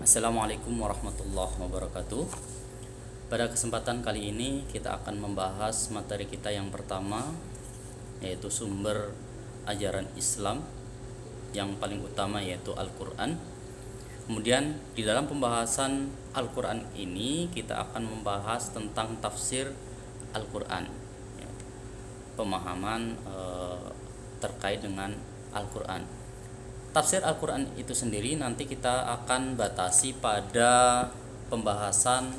Assalamualaikum warahmatullahi wabarakatuh. Pada kesempatan kali ini kita akan membahas materi kita yang pertama, yaitu sumber ajaran Islam yang paling utama, yaitu Al-Quran. Kemudian di dalam pembahasan Al-Quran ini kita akan membahas tentang tafsir Al-Quran, pemahaman terkait dengan Al-Quran. Tafsir Al-Quran itu sendiri nanti kita akan batasi pada pembahasan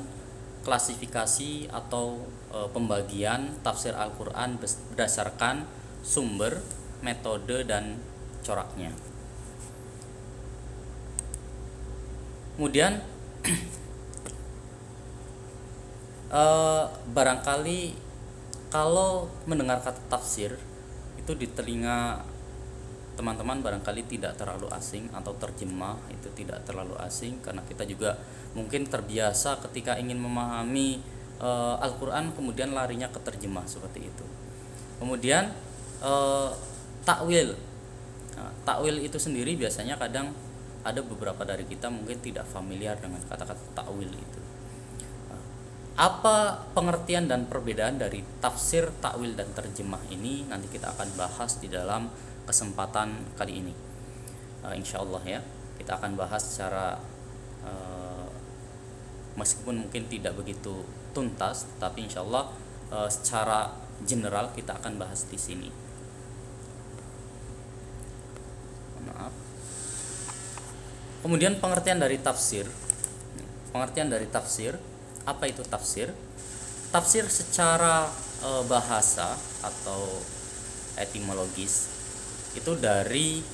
klasifikasi atau pembagian tafsir Al-Quran berdasarkan sumber, metode, dan coraknya. Kemudian barangkali kalau mendengar kata tafsir itu di telinga teman-teman barangkali tidak terlalu asing, atau terjemah itu tidak terlalu asing, karena kita juga mungkin terbiasa ketika ingin memahami Al-Quran kemudian larinya ke terjemah seperti itu. Kemudian takwil. Takwil itu sendiri biasanya kadang ada beberapa dari kita mungkin tidak familiar dengan kata-kata takwil itu. Apa pengertian dan perbedaan dari tafsir, takwil, dan terjemah ini nanti kita akan bahas di dalam kesempatan kali ini. Insyaallah ya, kita akan bahas secara meskipun mungkin tidak begitu tuntas, tapi insyaallah secara general kita akan bahas di sini. Maaf. Kemudian pengertian dari tafsir. Pengertian dari tafsir, apa itu tafsir? Tafsir secara bahasa atau etimologis itu dari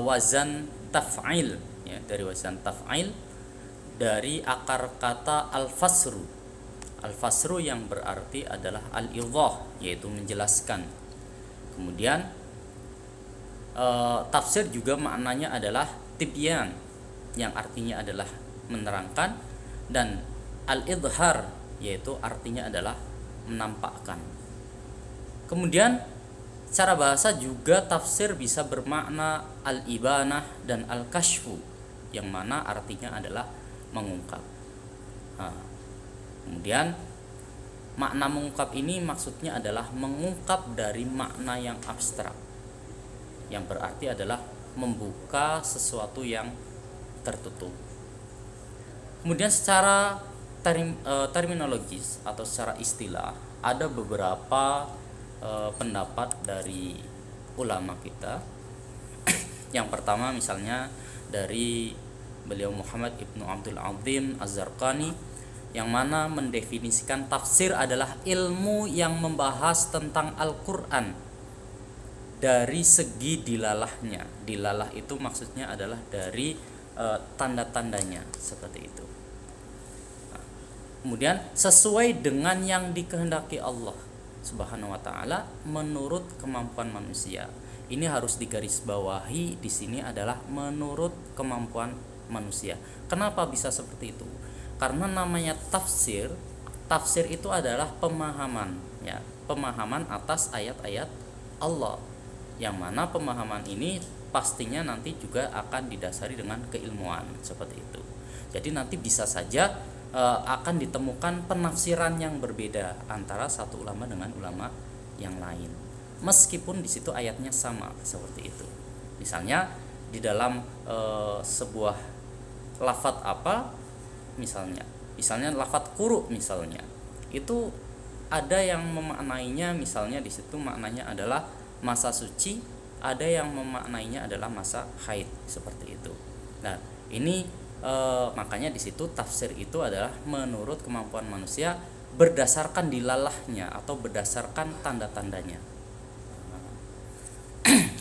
wazan taf'il, ya, dari wazan taf'il, dari akar kata al-fasru. Al-fasru yang berarti adalah al-idhah, yaitu menjelaskan. Kemudian tafsir juga maknanya adalah tibyan, yang artinya adalah menerangkan, dan al-idhar, yaitu artinya adalah menampakkan. Kemudian secara bahasa juga tafsir bisa bermakna al-ibanah dan al-kashfu, yang mana artinya adalah mengungkap. Kemudian makna mengungkap ini maksudnya adalah mengungkap dari makna yang abstrak, yang berarti adalah membuka sesuatu yang tertutup. Kemudian secara terminologis atau secara istilah ada beberapa pendapat dari ulama kita. Yang pertama misalnya dari beliau Muhammad Ibnu Abdul Azim Az-Zarqani, yang mana mendefinisikan tafsir adalah ilmu yang membahas tentang Al-Quran dari segi dilalahnya. Dilalah itu maksudnya adalah dari tanda-tandanya, seperti itu. Kemudian sesuai dengan yang dikehendaki Allah Subhanahu wa taala menurut kemampuan manusia. Ini harus digarisbawahi di sini adalah menurut kemampuan manusia. Kenapa bisa seperti itu? Karena namanya tafsir, tafsir itu adalah pemahaman, ya, pemahaman atas ayat-ayat Allah. Yang mana pemahaman ini pastinya nanti juga akan didasari dengan keilmuan, seperti itu. Jadi nanti bisa saja akan ditemukan penafsiran yang berbeda antara satu ulama dengan ulama yang lain, meskipun di situ ayatnya sama, seperti itu. Misalnya di dalam sebuah lafadz apa, misalnya lafadz quru, misalnya itu ada yang memaknainya, misalnya di situ maknanya adalah masa suci, ada yang memaknainya adalah masa haid, seperti itu. Nah ini makanya di situ tafsir itu adalah menurut kemampuan manusia berdasarkan dilalahnya atau berdasarkan tanda-tandanya.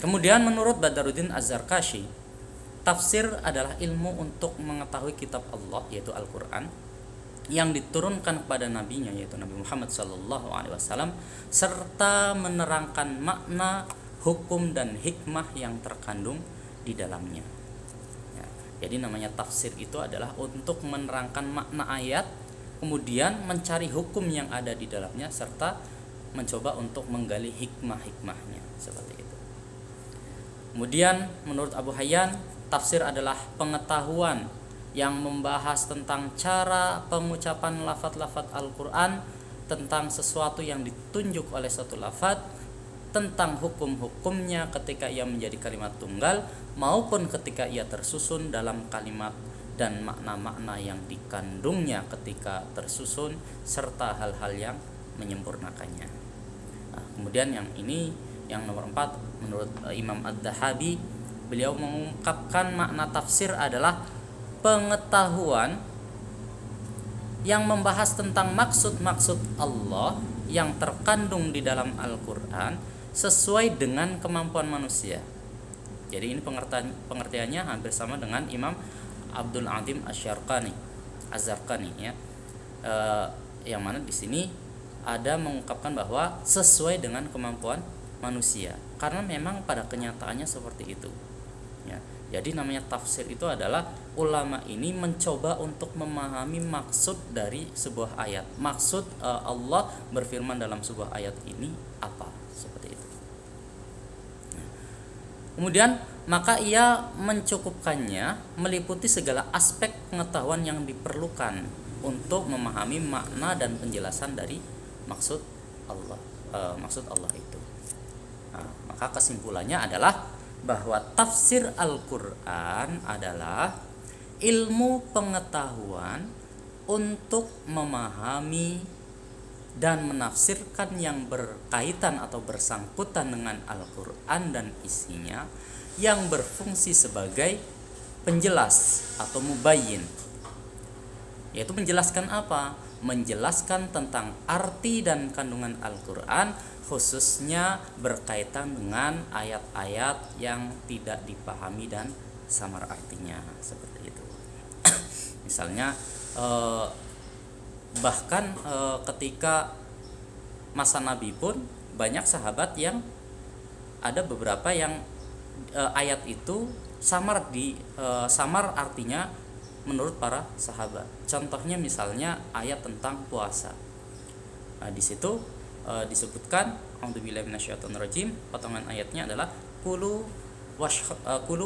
Kemudian menurut Badaruddin Az-Zarkashi, tafsir adalah ilmu untuk mengetahui kitab Allah, yaitu Al-Quran, yang diturunkan kepada nabinya, yaitu Nabi Muhammad SAW, serta menerangkan makna, hukum, dan hikmah yang terkandung di dalamnya. Jadi namanya tafsir itu adalah untuk menerangkan makna ayat, kemudian mencari hukum yang ada di dalamnya, serta mencoba untuk menggali hikmah-hikmahnya, seperti itu. Kemudian menurut Abu Hayyan, tafsir adalah pengetahuan yang membahas tentang cara pengucapan lafaz-lafaz Al-Qur'an, tentang sesuatu yang ditunjuk oleh suatu lafaz, tentang hukum-hukumnya ketika ia menjadi kalimat tunggal maupun ketika ia tersusun dalam kalimat, dan makna-makna yang dikandungnya ketika tersusun, serta hal-hal yang menyempurnakannya. Nah, kemudian yang ini, yang nomor 4, menurut Imam Ad-Dahabi, beliau mengungkapkan makna tafsir adalah pengetahuan yang membahas tentang maksud-maksud Allah yang terkandung di dalam Al-Qur'an sesuai dengan kemampuan manusia. Jadi ini pengertiannya hampir sama dengan Imam Abdul Azim Az-Zarqani ya. Yang mana di sini ada mengungkapkan bahwa sesuai dengan kemampuan manusia, karena memang pada kenyataannya seperti itu ya. Jadi namanya tafsir itu adalah ulama ini mencoba untuk memahami maksud dari sebuah ayat. Maksud Allah berfirman dalam sebuah ayat ini apa, seperti itu. Kemudian maka ia mencukupkannya meliputi segala aspek pengetahuan yang diperlukan untuk memahami makna dan penjelasan dari maksud Allah, itu. Nah, maka kesimpulannya adalah bahwa tafsir Al-Qur'an adalah ilmu pengetahuan untuk memahami dan menafsirkan yang berkaitan atau bersangkutan dengan Al-Qur'an dan isinya, yang berfungsi sebagai penjelas atau mubayyin, yaitu menjelaskan apa? Menjelaskan tentang arti dan kandungan Al-Qur'an, khususnya berkaitan dengan ayat-ayat yang tidak dipahami dan samar artinya, seperti itu. Misalnya bahkan ketika masa Nabi pun banyak sahabat yang ada beberapa yang ayat itu samar artinya menurut para sahabat. Contohnya misalnya ayat tentang puasa. Nah, di situ disebutkan, a'udzubillahi minasyaitonirrajim, potongan ayatnya adalah kulu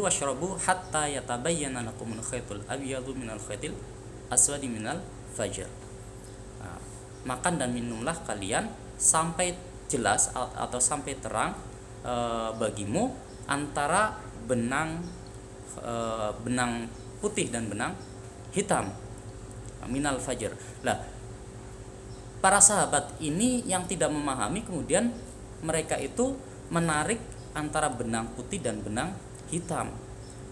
washrabu hatta yatabayyana lakumul khaytul abyadu minal khaytil aswadi minal fajr. Nah, makan dan minumlah kalian sampai jelas atau sampai terang bagimu antara benang putih dan benang hitam minal fajr. Lah, para sahabat ini yang tidak memahami, kemudian mereka itu menarik antara benang putih dan benang hitam,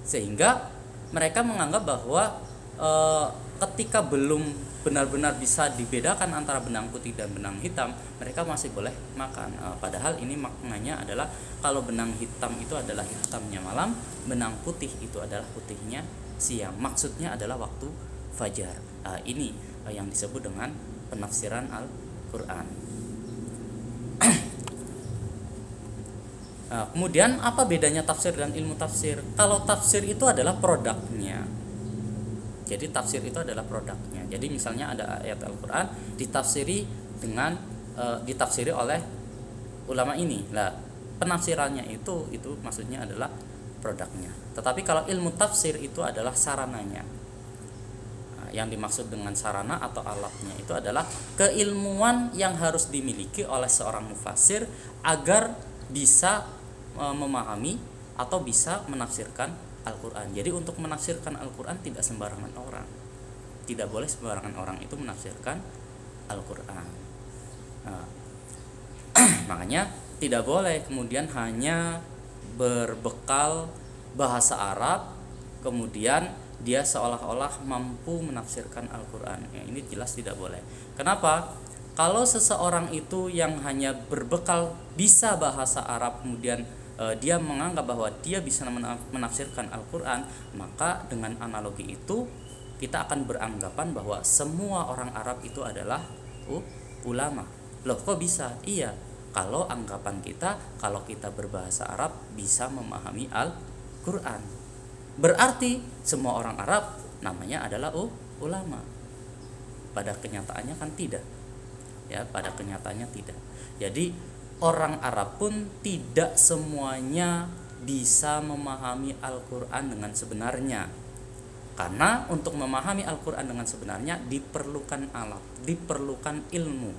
sehingga mereka menganggap bahwa ketika belum benar-benar bisa dibedakan antara benang putih dan benang hitam, mereka masih boleh makan. Padahal ini maknanya adalah kalau benang hitam itu adalah hitamnya malam, benang putih itu adalah putihnya siang. Maksudnya adalah waktu fajar. Ini yang disebut dengan penafsiran Al-Qur'an. Kemudian apa bedanya tafsir dan ilmu tafsir? Kalau tafsir itu adalah produknya. Jadi tafsir itu adalah produknya. Jadi misalnya ada ayat Al-Qur'an ditafsiri oleh ulama ini. Lah, penafsirannya itu maksudnya adalah produknya. Tetapi kalau ilmu tafsir itu adalah sarananya. Yang dimaksud dengan sarana atau alatnya itu adalah keilmuan yang harus dimiliki oleh seorang mufassir agar bisa memahami atau bisa menafsirkan Al-Qur'an. Jadi untuk menafsirkan Al-Qur'an tidak sembarangan orang. Tidak boleh sembarangan orang itu menafsirkan Al-Qur'an. Makanya tidak boleh kemudian hanya berbekal bahasa Arab kemudian dia seolah-olah mampu menafsirkan Al-Qur'an. Ini jelas tidak boleh. Kenapa? Kalau seseorang itu yang hanya berbekal bisa bahasa Arab kemudian dia menganggap bahwa dia bisa menafsirkan Al-Qur'an, maka dengan analogi itu kita akan beranggapan bahwa semua orang Arab itu adalah ulama. Loh, kok bisa? Iya, kalau anggapan kita, kalau kita berbahasa Arab bisa memahami Al-Qur'an, berarti semua orang Arab namanya adalah ulama. Pada kenyataannya kan tidak. Ya, pada kenyataannya tidak. Jadi orang Arab pun tidak semuanya bisa memahami Al-Qur'an dengan sebenarnya. Karena untuk memahami Al-Quran dengan sebenarnya diperlukan alat, diperlukan ilmu.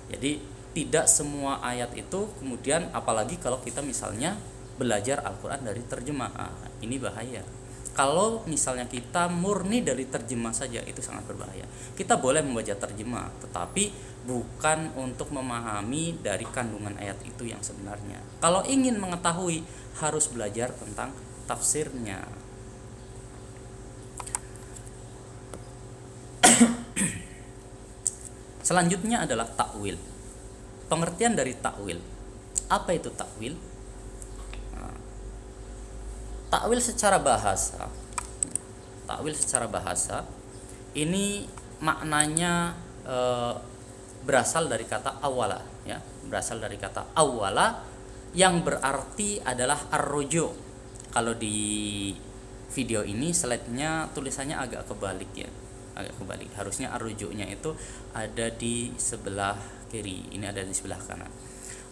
Jadi tidak semua ayat itu kemudian, apalagi kalau kita misalnya belajar Al-Quran dari terjemah, ini bahaya. Kalau misalnya kita murni dari terjemah saja, itu sangat berbahaya. Kita boleh membaca terjemah, tetapi bukan untuk memahami dari kandungan ayat itu yang sebenarnya. Kalau ingin mengetahui, harus belajar tentang tafsirnya. Selanjutnya adalah takwil. Pengertian dari takwil. Apa itu takwil? Takwil secara bahasa. Takwil secara bahasa ini maknanya berasal dari kata awala, ya. Berasal dari kata awala yang berarti adalah ar-ruju'. Kalau di video ini slide-nya tulisannya agak kebalik, ya. Agak kebalik. Harusnya ar-ruju'nya itu ada di sebelah kiri, ini ada di sebelah kanan.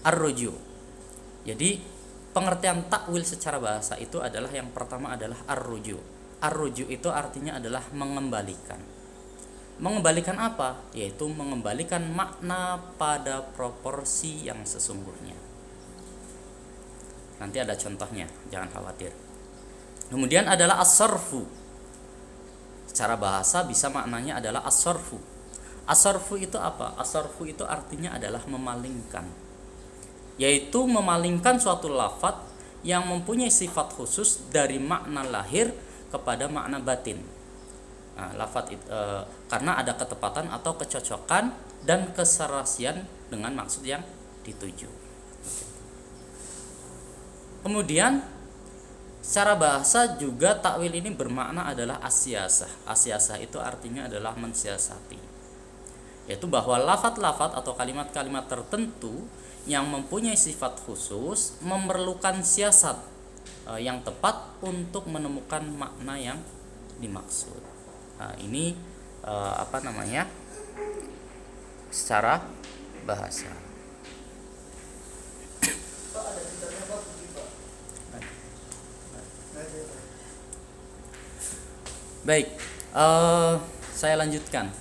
Ar-ruju'. Jadi pengertian takwil secara bahasa itu adalah, yang pertama adalah ar-ruju'. Ar-ruju' itu artinya adalah mengembalikan. Mengembalikan apa? Yaitu mengembalikan makna pada proporsi yang sesungguhnya. Nanti ada contohnya, jangan khawatir. Kemudian adalah as-sarfu. Secara bahasa bisa maknanya adalah as-sarfu. As-sarfu itu apa? As-sarfu itu artinya adalah memalingkan, yaitu memalingkan suatu lafadz yang mempunyai sifat khusus dari makna lahir kepada makna batin. Lafadz itu, karena ada ketepatan atau kecocokan dan keserasian dengan maksud yang dituju. Kemudian secara bahasa juga takwil ini bermakna adalah asyasah. Asyasah itu artinya adalah mensiasati, yaitu bahwa lafadz-lafadz atau kalimat-kalimat tertentu yang mempunyai sifat khusus memerlukan siasat yang tepat untuk menemukan makna yang dimaksud. Ini secara bahasa. Baik, saya lanjutkan.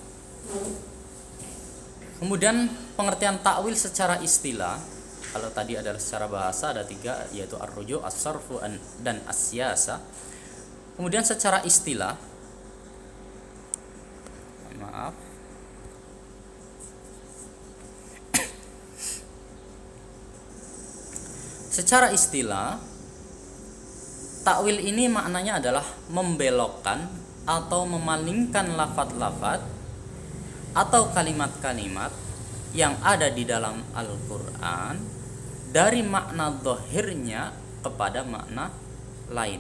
Kemudian pengertian takwil secara istilah, kalau tadi adalah secara bahasa ada 3, yaitu ar-ruju', as-sarfu, dan as-siyasa. Kemudian secara istilah, secara istilah takwil ini maknanya adalah membelokkan atau memalingkan lafadz-lafadz atau kalimat-kalimat yang ada di dalam Al-Quran dari makna zahirnya kepada makna lain,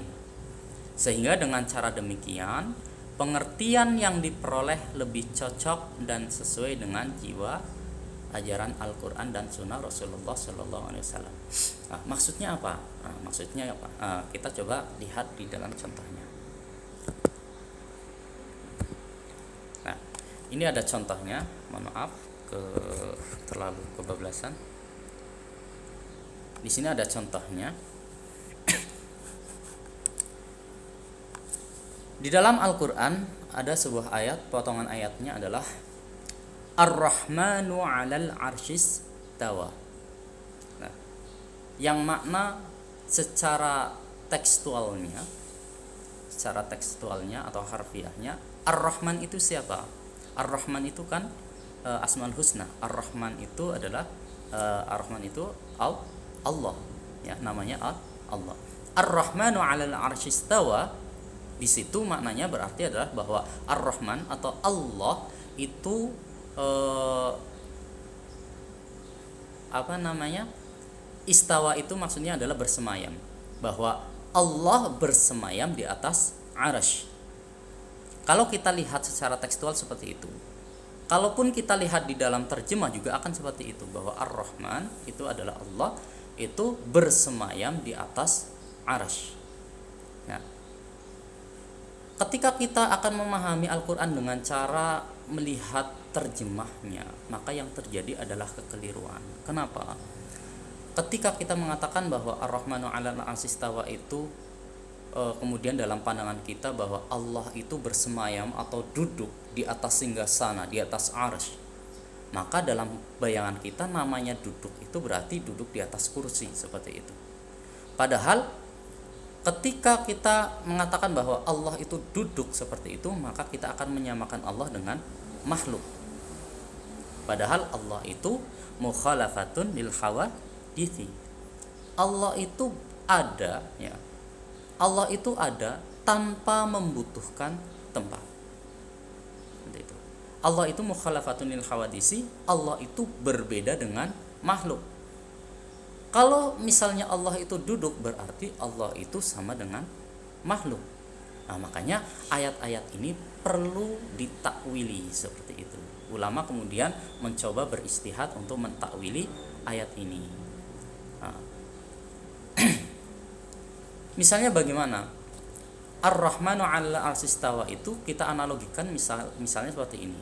sehingga dengan cara demikian pengertian yang diperoleh lebih cocok dan sesuai dengan jiwa ajaran Al-Quran dan Sunnah Rasulullah Sallallahu Alaihi Wasallam. Maksudnya apa? Kita coba lihat di dalam contohnya. Nah, ini ada contohnya. Mohon maaf terlalu kebablasan. Di sini ada contohnya. Di dalam Al-Quran ada sebuah ayat, potongan ayatnya adalah Ar-Rahmanu 'alal 'arsyis tawa. Nah, yang makna secara tekstualnya atau harfiahnya, Ar-Rahman itu siapa? Ar-Rahman itu kan Asmaul Husna. Ar-Rahman itu adalah Allah, ya, namanya Allah. Ar-Rahmanu 'alal 'arsyis tawa. Di situ maknanya berarti adalah bahwa Ar-Rahman atau Allah itu istawa itu maksudnya adalah bersemayam, bahwa Allah bersemayam di atas arasy. Kalau kita lihat secara tekstual seperti itu. Kalaupun kita lihat di dalam terjemah juga akan seperti itu, bahwa Ar-Rahman itu adalah Allah itu bersemayam di atas arasy. Nah, ketika kita akan memahami Al-Quran dengan cara melihat terjemahnya, maka yang terjadi adalah kekeliruan. Kenapa? Ketika kita mengatakan bahwa Ar-Rahmanu 'alal 'arsy istawa itu kemudian dalam pandangan kita bahwa Allah itu bersemayam atau duduk di atas singgasana, di atas arsy, maka dalam bayangan kita namanya duduk itu berarti duduk di atas kursi seperti itu. Padahal ketika kita mengatakan bahwa Allah itu duduk seperti itu, maka kita akan menyamakan Allah dengan makhluk. Padahal Allah itu mukhalafatun lil hawadithi. Allah itu ada, ya. Allah itu ada tanpa membutuhkan tempat. Itu. Allah itu mukhalafatun lil hawadisi, Allah itu berbeda dengan makhluk. Kalau misalnya Allah itu duduk, berarti Allah itu sama dengan makhluk. Nah, makanya ayat-ayat ini perlu ditakwili seperti itu. Ulama kemudian mencoba beristihad untuk mentakwili ayat ini. Nah, misalnya bagaimana? Ar-Rahmanu 'alal 'arsy istawa itu kita analogikan misalnya seperti ini.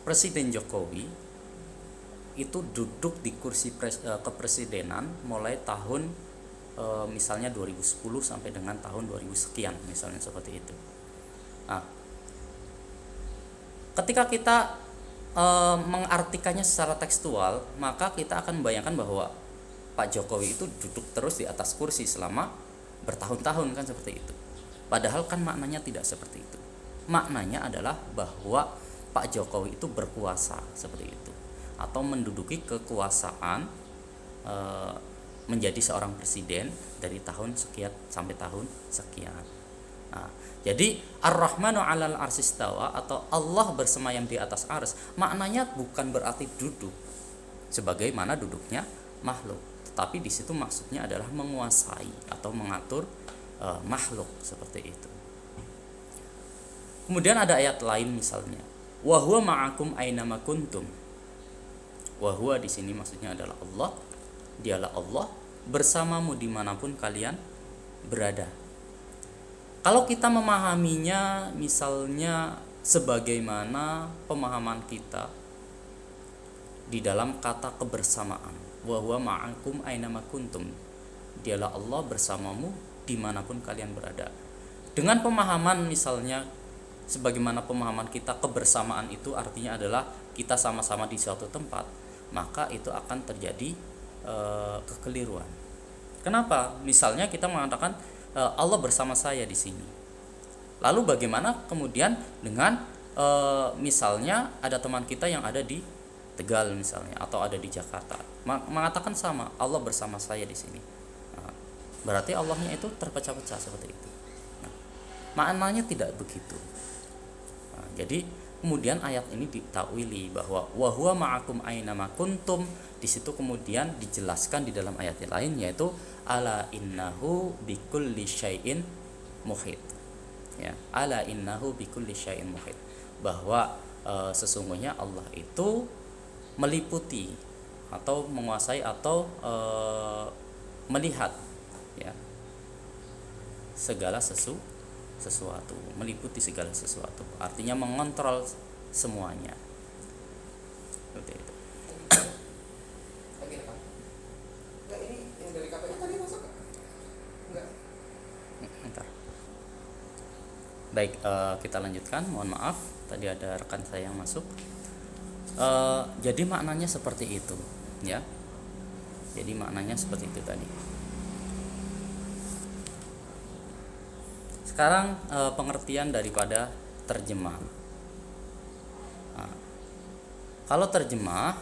Presiden Jokowi itu duduk di kursi kepresidenan mulai tahun misalnya 2010 sampai dengan tahun 2000 sekian, misalnya seperti itu. Nah, ketika kita mengartikannya secara tekstual, maka kita akan membayangkan bahwa Pak Jokowi itu duduk terus di atas kursi selama bertahun-tahun, kan seperti itu. Padahal kan maknanya tidak seperti itu. Maknanya adalah bahwa Pak Jokowi itu berkuasa seperti itu, atau menduduki kekuasaan menjadi seorang presiden dari tahun sekian sampai tahun sekian. Nah, jadi Ar-Rahmanu 'alal 'arsy istawa atau Allah bersemayam di atas arsy, maknanya bukan berarti duduk sebagaimana duduknya makhluk, tetapi di situ maksudnya adalah menguasai atau mengatur makhluk seperti itu. Kemudian ada ayat lain misalnya, wa huwa ma'akum ainama kuntum. Wa huwa di sini maksudnya adalah Allah, dialah Allah bersamamu dimanapun kalian berada. Kalau kita memahaminya misalnya sebagaimana pemahaman kita di dalam kata kebersamaan, wa huwa ma'akum ainama kuntum, dialah Allah bersamamu dimanapun kalian berada. Dengan pemahaman misalnya sebagaimana pemahaman kita kebersamaan itu artinya adalah kita sama-sama di suatu tempat, maka itu akan terjadi kekeliruan. Kenapa? Misalnya kita mengatakan Allah bersama saya di sini. Lalu bagaimana kemudian dengan misalnya ada teman kita yang ada di Tegal misalnya atau ada di Jakarta, mengatakan sama, Allah bersama saya di sini. Nah, berarti Allahnya itu terpecah-pecah seperti itu. Nah, maknanya tidak begitu. Nah, jadi kemudian ayat ini ditakwili bahwa wa huwa ma'akum ainama kuntum. Di situ kemudian dijelaskan di dalam ayat lain, yaitu ala innahu bikulli syai'in muhit. Ya, ala innahu bikulli syai'in muhit. Bahwa sesungguhnya Allah itu meliputi atau menguasai atau melihat, ya, segala sesuatu, meliputi segala sesuatu, artinya mengontrol semuanya. Seperti itu. Ini yang dari KPU tadi masuk enggak? Bentar. Baik, kita lanjutkan. Mohon maaf, tadi ada rekan saya yang masuk. Jadi maknanya seperti itu, ya. Jadi maknanya seperti itu tadi. Sekarang pengertian daripada terjemah. Nah, kalau terjemah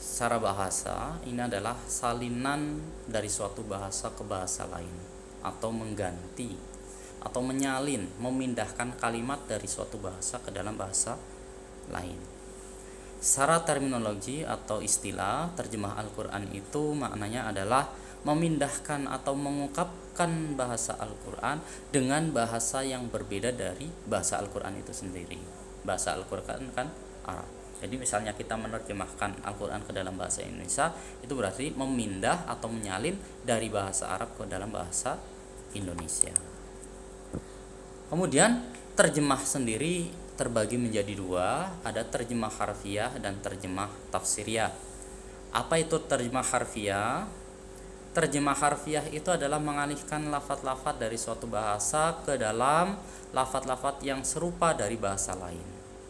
secara bahasa ini adalah salinan dari suatu bahasa ke bahasa lain, atau mengganti atau menyalin, memindahkan kalimat dari suatu bahasa ke dalam bahasa lain. Secara terminologi atau istilah, terjemah Al-Quran itu maknanya adalah memindahkan atau mengungkapkan bahasa Al-Quran dengan bahasa yang berbeda dari bahasa Al-Quran itu sendiri. Bahasa Al-Quran kan Arab. Jadi misalnya kita menerjemahkan Al-Quran ke dalam bahasa Indonesia, itu berarti memindah atau menyalin dari bahasa Arab ke dalam bahasa Indonesia. Kemudian terjemah sendiri terbagi menjadi dua, ada terjemah harfiah dan terjemah tafsiriyah. Apa itu terjemah harfiah? Terjemah harfiah itu adalah mengalihkan lafadz-lafadz dari suatu bahasa ke dalam lafadz-lafadz yang serupa dari bahasa lain,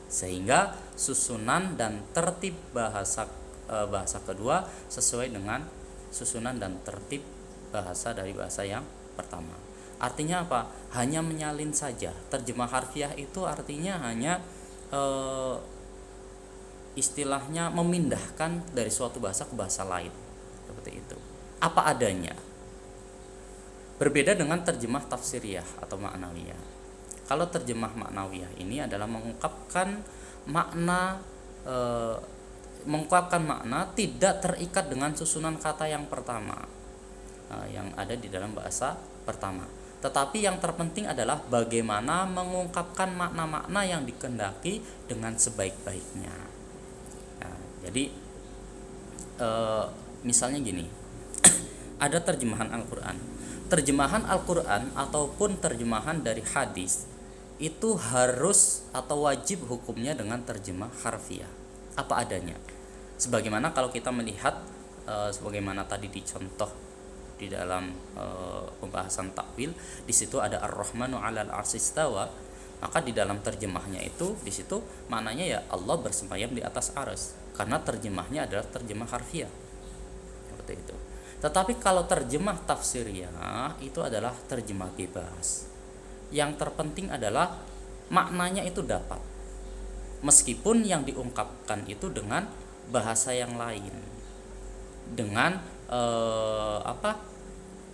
sehingga susunan dan tertib bahasa kedua sesuai dengan susunan dan tertib bahasa dari bahasa yang pertama. Artinya apa? Hanya menyalin saja. Terjemah harfiah itu artinya hanya istilahnya memindahkan dari suatu bahasa ke bahasa lain, seperti itu, apa adanya. Berbeda dengan terjemah tafsiriyah atau maknawiyah. Kalau terjemah maknawiyah ini adalah mengungkapkan makna tidak terikat dengan susunan kata yang pertama yang ada di dalam bahasa pertama. Tetapi yang terpenting adalah bagaimana mengungkapkan makna-makna yang dikehendaki dengan sebaik-baiknya. Nah, jadi misalnya gini, ada terjemahan Al-Quran. Terjemahan Al-Quran ataupun terjemahan dari hadis itu harus atau wajib hukumnya dengan terjemah harfiah, apa adanya. Sebagaimana kalau kita melihat sebagaimana tadi dicontoh di dalam pembahasan takwil, di situ ada Ar-Rahmanu 'alal 'arsy istawa, maka di dalam terjemahnya itu di situ maknanya ya Allah bersemayam di atas arsy, karena terjemahnya adalah terjemah harfiah. Seperti itu. Tetapi kalau terjemah tafsiriyah itu adalah terjemah bebas. Yang terpenting adalah maknanya itu dapat, meskipun yang diungkapkan itu dengan bahasa yang lain, dengan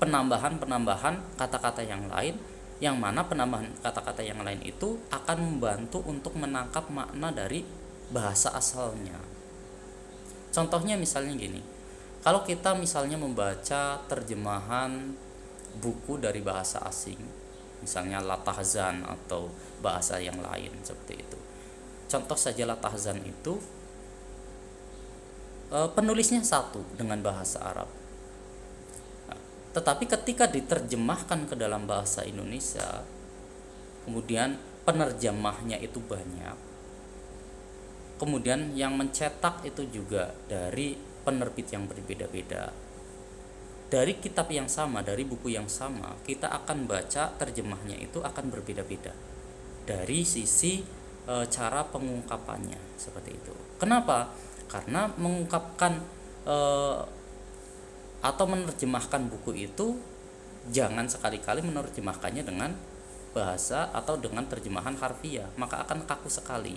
penambahan kata-kata yang lain, yang mana penambahan kata-kata yang lain itu akan membantu untuk menangkap makna dari bahasa asalnya. Contohnya misalnya gini, kalau kita misalnya membaca terjemahan buku dari bahasa asing, misalnya La Tahzan atau bahasa yang lain seperti itu. Contoh saja La Tahzan itu penulisnya satu dengan bahasa Arab. Nah, tetapi ketika diterjemahkan ke dalam bahasa Indonesia, kemudian penerjemahnya itu banyak. Kemudian yang mencetak itu juga dari penerbit yang berbeda-beda. Dari kitab yang sama, dari buku yang sama, kita akan baca terjemahnya itu akan berbeda-beda dari sisi cara pengungkapannya, seperti itu. Kenapa? Karena mengungkapkan atau menerjemahkan buku itu jangan sekali-kali menerjemahkannya dengan bahasa atau dengan terjemahan harfiah, maka akan kaku sekali.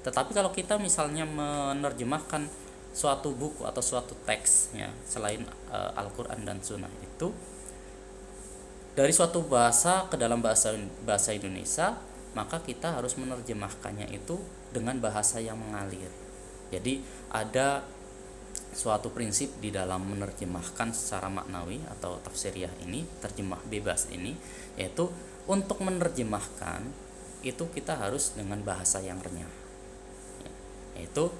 Tetapi kalau kita misalnya menerjemahkan suatu buku atau suatu teks ya, selain Al-Quran dan Sunnah itu dari suatu bahasa ke dalam bahasa Indonesia, maka kita harus menerjemahkannya itu dengan bahasa yang mengalir. Jadi ada suatu prinsip di dalam menerjemahkan secara maknawi atau tafsiriyah ini, terjemah bebas ini, yaitu untuk menerjemahkan itu kita harus dengan bahasa yang renyah, yaitu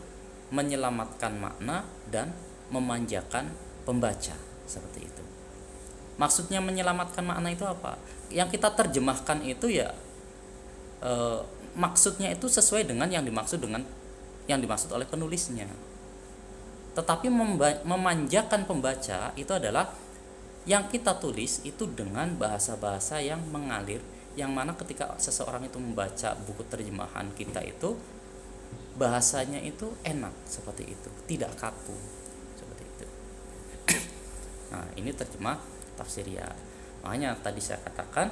menyelamatkan makna dan memanjakan pembaca, seperti itu. Maksudnya menyelamatkan makna itu apa? Yang kita terjemahkan itu ya maksudnya itu sesuai dengan yang dimaksud oleh penulisnya. Tetapi memanjakan pembaca itu adalah yang kita tulis itu dengan bahasa-bahasa yang mengalir, yang mana ketika seseorang itu membaca buku terjemahan kita itu bahasanya itu enak, seperti itu, tidak kaku, seperti itu. Nah, ini terjemah tafsiriyah. Makanya tadi saya katakan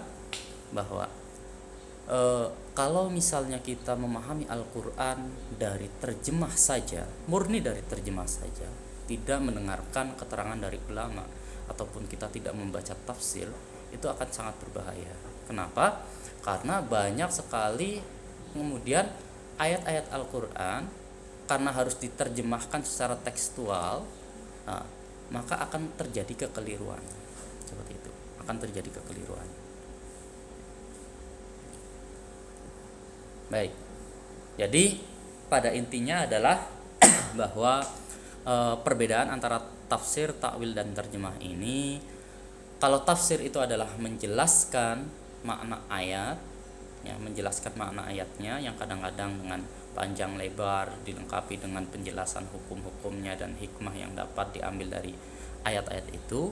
bahwa kalau misalnya kita memahami Al-Quran dari terjemah saja, murni dari terjemah saja, tidak mendengarkan keterangan dari ulama ataupun kita tidak membaca tafsir, itu akan sangat berbahaya. Kenapa? Karena banyak sekali kemudian ayat-ayat Al-Quran karena harus diterjemahkan secara tekstual, maka akan terjadi kekeliruan. Seperti itu, akan terjadi kekeliruan. Baik, jadi pada intinya adalah bahwa perbedaan antara tafsir, takwil, dan terjemah ini, kalau tafsir itu adalah menjelaskan makna ayat, ya, menjelaskan makna ayatnya yang kadang-kadang dengan panjang lebar dilengkapi dengan penjelasan hukum-hukumnya dan hikmah yang dapat diambil dari ayat-ayat itu.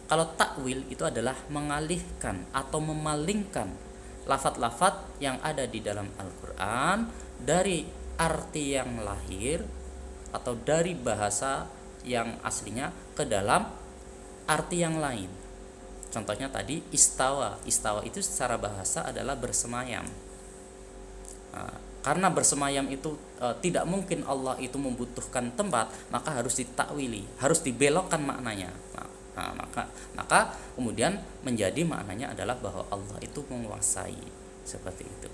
Kalau takwil itu adalah mengalihkan atau memalingkan lafadz-lafadz yang ada di dalam Al-Qur'an dari arti yang lahir atau dari bahasa yang aslinya ke dalam arti yang lain. Contohnya tadi istawa. Istawa itu secara bahasa adalah bersemayam. Karena bersemayam itu tidak mungkin Allah itu membutuhkan tempat, maka harus ditakwili, harus dibelokkan maknanya. Maka kemudian menjadi maknanya adalah bahwa Allah itu menguasai, seperti itu.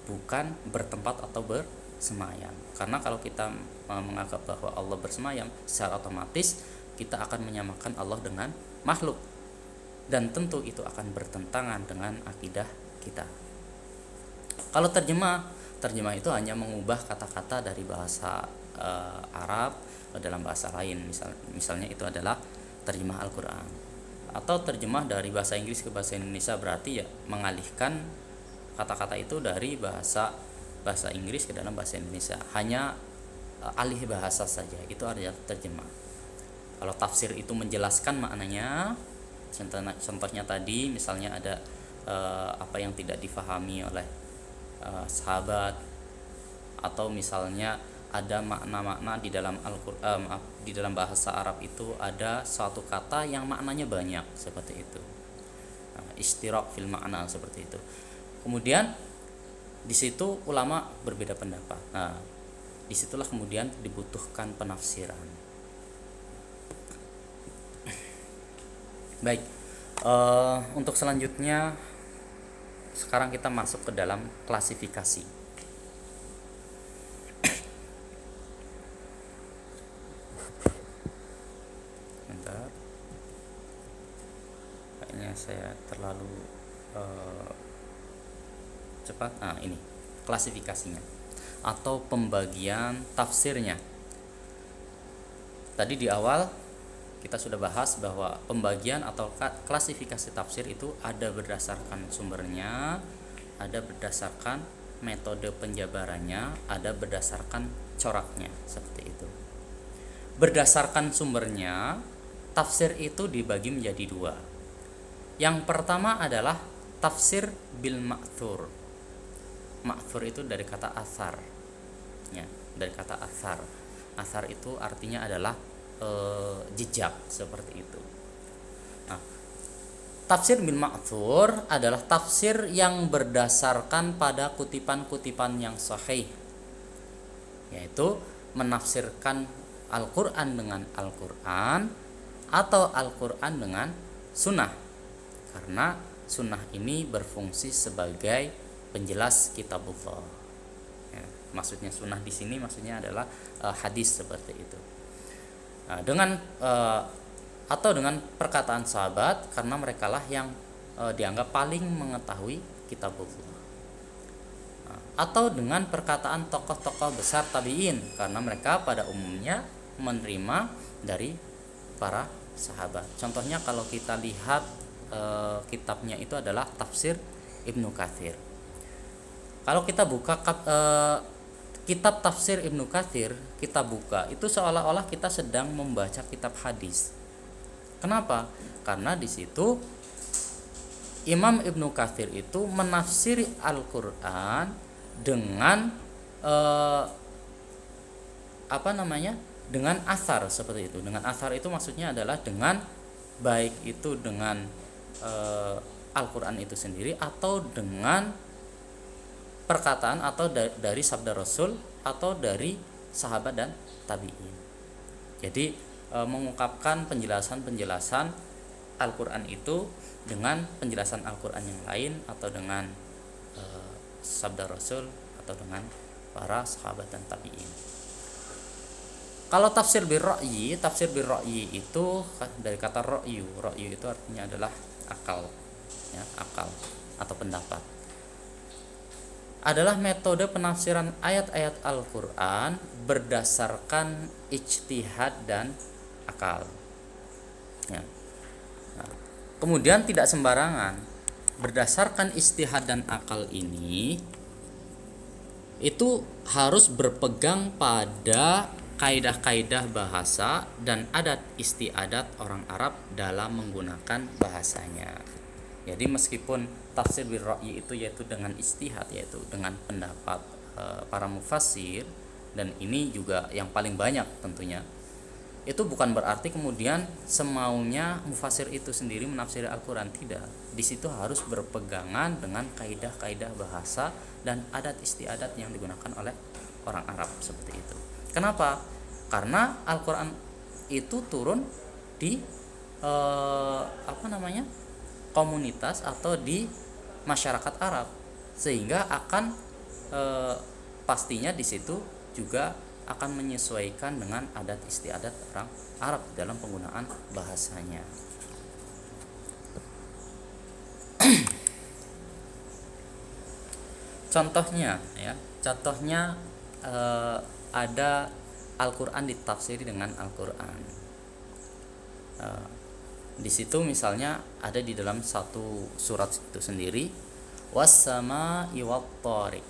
Bukan bertempat atau bersemayam. Karena kalau kita menganggap bahwa Allah bersemayam, secara otomatis kita akan menyamakan Allah dengan makhluk. Dan tentu itu akan bertentangan dengan akidah kita. Kalau terjemah itu hanya mengubah kata-kata dari bahasa Arab dalam bahasa lain. Misalnya itu adalah terjemah Al-Qur'an. Atau terjemah dari bahasa Inggris ke bahasa Indonesia, berarti ya mengalihkan kata-kata itu dari bahasa Inggris ke dalam bahasa Indonesia. Hanya alih bahasa saja, itu adalah terjemah. Kalau tafsir itu menjelaskan maknanya, contohnya tadi misalnya ada apa yang tidak difahami oleh sahabat, atau misalnya ada makna-makna di dalam Al-Qur'an, di dalam bahasa Arab itu ada suatu kata yang maknanya banyak, seperti itu. Istirak fil makna, seperti itu. Kemudian di situ ulama berbeda pendapat. Nah, disitulah kemudian dibutuhkan penafsiran. Baik, untuk selanjutnya sekarang kita masuk ke dalam klasifikasi. Bentar, kayaknya saya terlalu cepat. Nah, ini klasifikasinya atau pembagian tafsirnya. Tadi di awal kita sudah bahas bahwa pembagian atau klasifikasi tafsir itu ada berdasarkan sumbernya, ada berdasarkan metode penjabarannya, ada berdasarkan coraknya, seperti itu. Berdasarkan sumbernya, tafsir itu dibagi menjadi dua. Yang pertama adalah tafsir bil ma'thur. Ma'thur itu dari kata athar, ya, dari kata athar. Athar itu artinya adalah jejak, seperti itu. Nah, tafsir bil ma'thur adalah tafsir yang berdasarkan pada kutipan-kutipan yang sahih, yaitu menafsirkan Al-Qur'an dengan Al-Qur'an atau Al-Qur'an dengan sunnah, karena sunnah ini berfungsi sebagai penjelas kitabullah. Ya, maksudnya sunnah di sini maksudnya adalah hadis, seperti itu. Dengan atau dengan perkataan sahabat, karena merekalah yang dianggap paling mengetahui kitabullah. Atau dengan perkataan tokoh-tokoh besar tabi'in, karena mereka pada umumnya menerima dari para sahabat. Contohnya kalau kita lihat kitabnya itu adalah tafsir Ibnu Katsir. Kalau kita buka kitab tafsir Ibnu Katsir, kita buka itu seolah-olah kita sedang membaca kitab hadis. Kenapa? Karena di situ Imam Ibnu Katsir itu menafsiri Al-Qur'an dengan dengan asar, seperti itu. Dengan asar itu maksudnya adalah dengan baik itu dengan Al-Qur'an itu sendiri atau dengan perkataan atau dari sabda Rasul atau dari sahabat dan tabi'in. Jadi mengungkapkan penjelasan-penjelasan Al-Qur'an itu dengan penjelasan Al-Qur'an yang lain, atau dengan sabda Rasul atau dengan para sahabat dan tabi'in. Kalau tafsir bir ra'yi itu dari kata ra'yu. Ra'yu itu artinya adalah akal, ya, akal atau pendapat. Adalah metode penafsiran ayat-ayat Al-Qur'an berdasarkan ijtihad dan akal. Ya. Nah, kemudian tidak sembarangan. Berdasarkan ijtihad dan akal ini itu harus berpegang pada kaidah-kaidah bahasa dan adat istiadat orang Arab dalam menggunakan bahasanya. Jadi meskipun tafsir bil ra'yi itu yaitu dengan istihad, yaitu dengan pendapat para mufassir, dan ini juga yang paling banyak tentunya, itu bukan berarti kemudian semaunya mufassir itu sendiri menafsiri Al-Quran. Tidak, di situ harus berpegangan dengan kaidah-kaidah bahasa dan adat istiadat yang digunakan oleh orang Arab seperti itu. Kenapa? Karena Al-Quran itu turun di komunitas atau di masyarakat Arab, sehingga akan pastinya di situ juga akan menyesuaikan dengan adat istiadat orang Arab dalam penggunaan bahasanya. Contohnya ada Al-Quran ditafsiri dengan Al-Quran. Di situ misalnya ada di dalam satu surat itu sendiri, was-sama'i wat-thariq.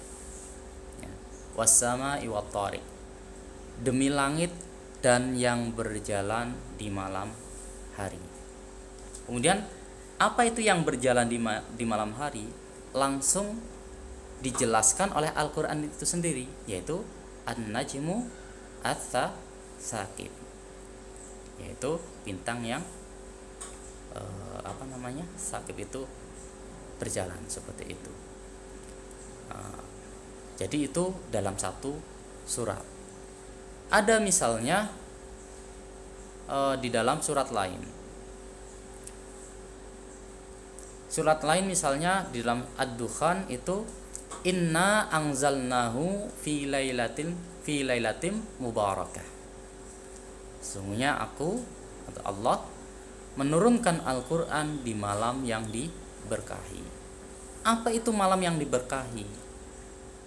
Was-sama'i wat-thariq, demi langit dan yang berjalan di malam hari. Kemudian apa itu yang berjalan di malam hari? Langsung dijelaskan oleh Al-Quran itu sendiri, yaitu an-najmu ats-tsaqib, yaitu bintang yang sakib itu berjalan seperti itu. Jadi itu dalam satu surat. Ada misalnya di dalam surat lain. Surat lain misalnya di dalam Ad-Dukhan itu, inna anzalnahu fi lailatin mubarakah. Sesungguhnya aku atau Allah menurunkan Al-Quran di malam yang diberkahi. Apa itu malam yang diberkahi?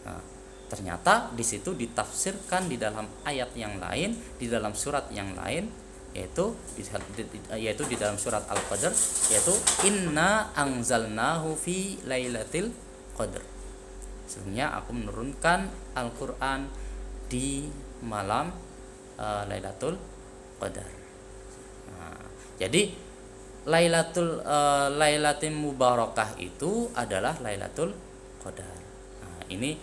Nah, ternyata di situ ditafsirkan di dalam ayat yang lain, di dalam surat yang lain, yaitu di dalam surat Al-Qadr, yaitu inna anzalnahu fi lailatul qadr. Sesungguhnya aku menurunkan Al-Quran di malam Lailatul Qadar. Jadi Lailatul Mubarakah itu adalah Lailatul Qadar. Ini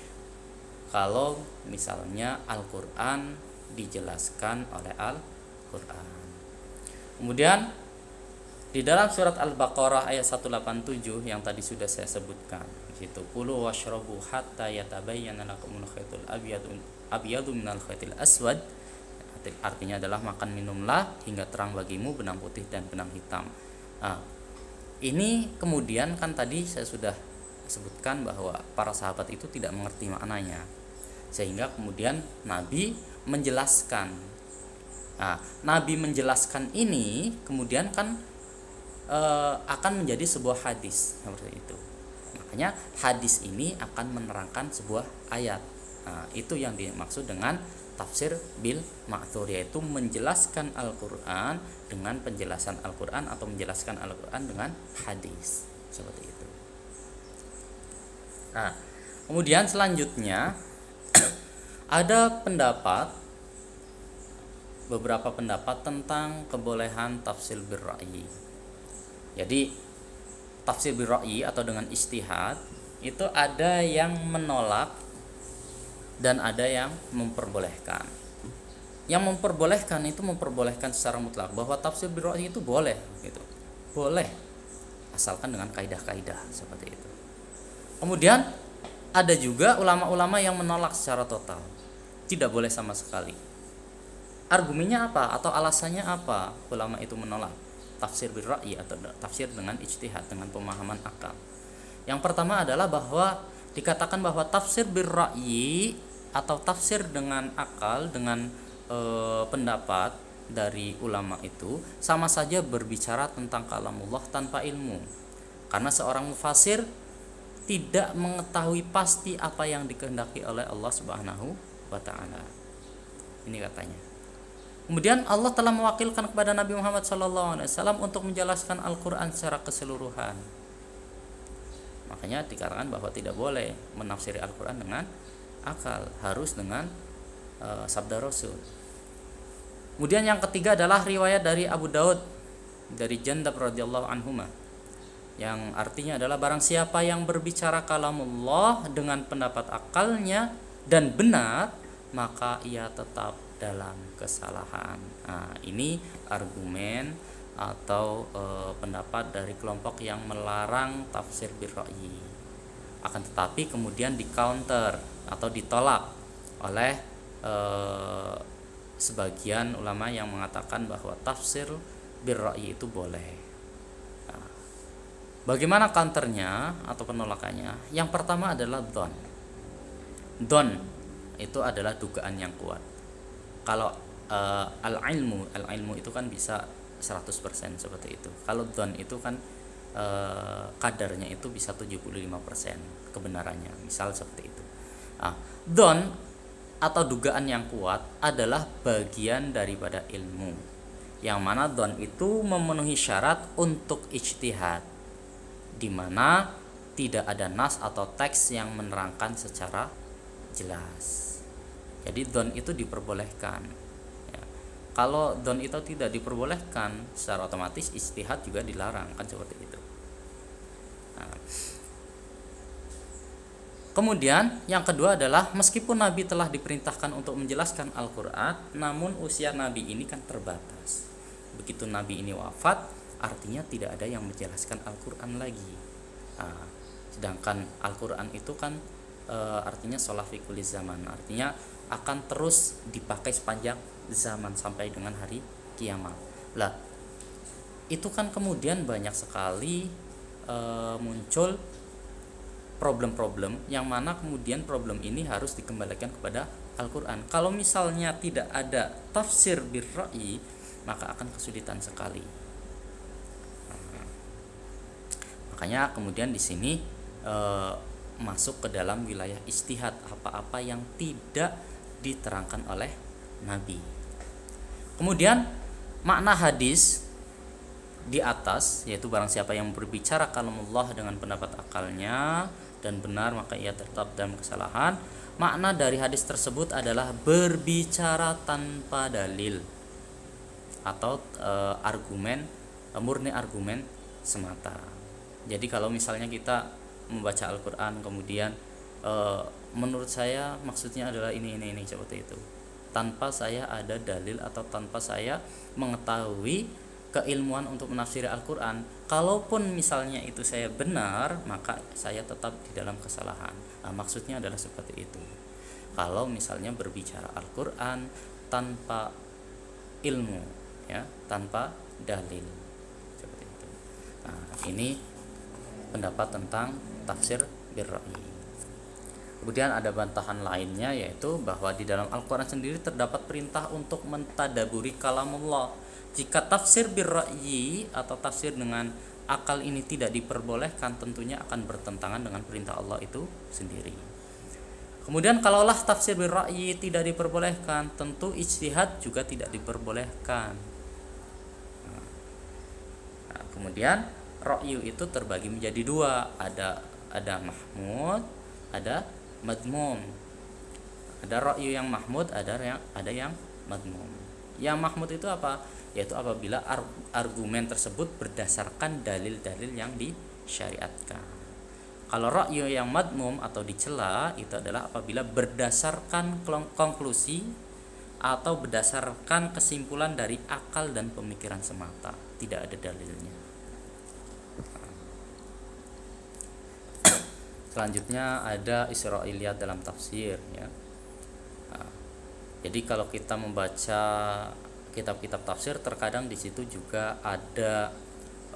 kalau misalnya Al-Quran dijelaskan oleh Al-Quran. Kemudian di dalam surat Al-Baqarah ayat 187 yang tadi sudah saya sebutkan, itu kulu washrabu hatta yatabayyana lakumul khaytul abyadu minal khaytil aswad. Artinya adalah makan minumlah hingga terang bagimu benang putih dan benang hitam. Ini kemudian kan tadi saya sudah sebutkan bahwa para sahabat itu tidak mengerti maknanya, sehingga kemudian Nabi menjelaskan. Nabi menjelaskan ini kemudian kan akan menjadi sebuah hadis seperti itu. Makanya hadis ini akan menerangkan sebuah ayat. Itu yang dimaksud dengan tafsir bil ma'thur, yaitu menjelaskan Al-Quran dengan penjelasan Al-Quran atau menjelaskan Al-Quran dengan hadis seperti itu. Kemudian selanjutnya ada beberapa pendapat tentang kebolehan tafsir bil ra'yi. Jadi tafsir bil ra'yi atau dengan ijtihad itu ada yang menolak dan ada yang memperbolehkan. Yang memperbolehkan itu memperbolehkan secara mutlak bahwa tafsir bil ra'yi itu boleh gitu. Boleh asalkan dengan kaidah-kaidah seperti itu. Kemudian ada juga ulama-ulama yang menolak secara total. Tidak boleh sama sekali. Argumennya apa atau alasannya apa ulama itu menolak tafsir bil ra'yi atau tafsir dengan ijtihad, dengan pemahaman akal? Yang pertama adalah bahwa dikatakan bahwa tafsir bil ra'yi atau tafsir dengan akal, dengan pendapat dari ulama itu sama saja berbicara tentang kalamullah tanpa ilmu. Karena seorang mufasir tidak mengetahui pasti apa yang dikehendaki oleh Allah Subhanahu wa taala. Ini katanya. Kemudian Allah telah mewakilkan kepada Nabi Muhammad SAW untuk menjelaskan Al-Quran secara keseluruhan. Makanya dikatakan bahwa tidak boleh menafsiri Al-Quran dengan akal, harus dengan sabda Rasul. Kemudian yang ketiga adalah riwayat dari Abu Daud dari Jandab radhiyallahu anhuma, yang artinya adalah barang siapa yang berbicara kalamullah dengan pendapat akalnya dan benar, maka ia tetap dalam kesalahan. Nah, ini argumen atau pendapat dari kelompok yang melarang tafsir birra'yi. Akan tetapi kemudian di counter atau ditolak oleh sebagian ulama yang mengatakan bahwa tafsir birra'yi itu boleh. Nah, bagaimana counternya atau penolakannya? Yang pertama adalah dhon. Dhon itu adalah dugaan yang kuat. Kalau al-ilmu itu kan bisa 100% seperti itu. Kalau dhon itu kan kadarnya itu bisa 75% kebenarannya, misal seperti itu. Nah, dhon atau dugaan yang kuat adalah bagian daripada ilmu, yang mana dhon itu memenuhi syarat untuk ijtihad, di mana tidak ada nas atau teks yang menerangkan secara jelas. Jadi dhon itu diperbolehkan ya. Kalau dhon itu tidak diperbolehkan, secara otomatis ijtihad juga dilarang, kan seperti itu. Nah, kemudian yang kedua adalah meskipun Nabi telah diperintahkan untuk menjelaskan Al-Quran, namun usia Nabi ini kan terbatas. Begitu Nabi ini wafat, artinya tidak ada yang menjelaskan Al-Quran lagi. Nah, sedangkan Al-Quran itu kan artinya sholah fi kulli zaman, artinya akan terus dipakai sepanjang zaman sampai dengan hari kiamat. Lah, itu kan kemudian banyak sekali muncul problem-problem yang mana kemudian problem ini harus dikembalikan kepada Al-Quran. Kalau misalnya tidak ada tafsir birra'yi, maka akan kesulitan sekali. Makanya kemudian di sini masuk ke dalam wilayah ijtihad, apa-apa yang tidak diterangkan oleh Nabi. Kemudian makna hadis di atas, yaitu barang siapa yang berbicara kalamullah dengan pendapat akalnya dan benar, maka ia tetap dalam kesalahan. Makna dari hadis tersebut adalah berbicara tanpa dalil atau murni argumen semata. Jadi kalau misalnya kita membaca Al-Quran kemudian menurut saya maksudnya adalah ini seperti itu, tanpa saya ada dalil atau tanpa saya mengetahui keilmuan untuk menafsiri Al-Quran, kalaupun misalnya itu saya benar, maka saya tetap di dalam kesalahan. Nah, maksudnya adalah seperti itu. Kalau misalnya berbicara Al-Quran tanpa ilmu, ya, tanpa dalil, seperti itu. Nah, ini pendapat tentang tafsir birra'yi. Kemudian ada bantahan lainnya, yaitu bahwa di dalam Al-Quran sendiri terdapat perintah untuk mentadaburi kalamullah. Jika tafsir birra'yi atau tafsir dengan akal ini tidak diperbolehkan, tentunya akan bertentangan dengan perintah Allah itu sendiri. Kemudian kalaulah tafsir birra'yi tidak diperbolehkan, tentu ijtihad juga tidak diperbolehkan. Nah, kemudian ra'yu itu terbagi menjadi dua, ada mahmud, ada madmum. Ada ra'yu yang mahmud, ada yang madmum. Yang mahmud itu apa? Yaitu apabila argumen tersebut berdasarkan dalil-dalil yang disyariatkan. Kalau ra'yu yang madmum atau dicela itu adalah apabila berdasarkan konklusi atau berdasarkan kesimpulan dari akal dan pemikiran semata, tidak ada dalilnya. Selanjutnya ada Israiliyat dalam tafsir, ya. Nah, jadi kalau kita membaca kitab-kitab tafsir, terkadang di situ juga ada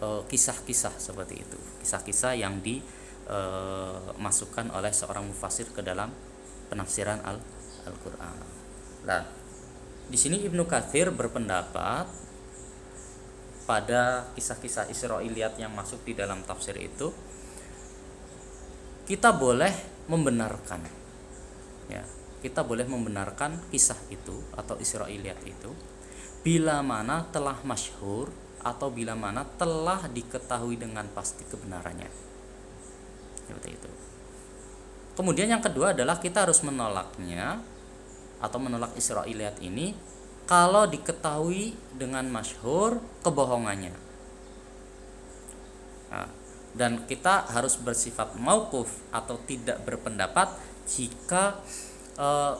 kisah-kisah seperti itu, kisah-kisah yang dimasukkan oleh seorang mufassir ke dalam penafsiran Al-Quran. Nah, di sini Ibnu Katsir berpendapat pada kisah-kisah Israiliyat yang masuk di dalam tafsir itu kita boleh membenarkan, ya, kita boleh membenarkan kisah itu atau Israiliyat itu bila mana telah masyhur atau bila mana telah diketahui dengan pasti kebenarannya, seperti itu. Kemudian yang kedua adalah kita harus menolaknya atau menolak Israiliyat ini kalau diketahui dengan masyhur kebohongannya. Nah, dan kita harus bersifat mauquf atau tidak berpendapat jika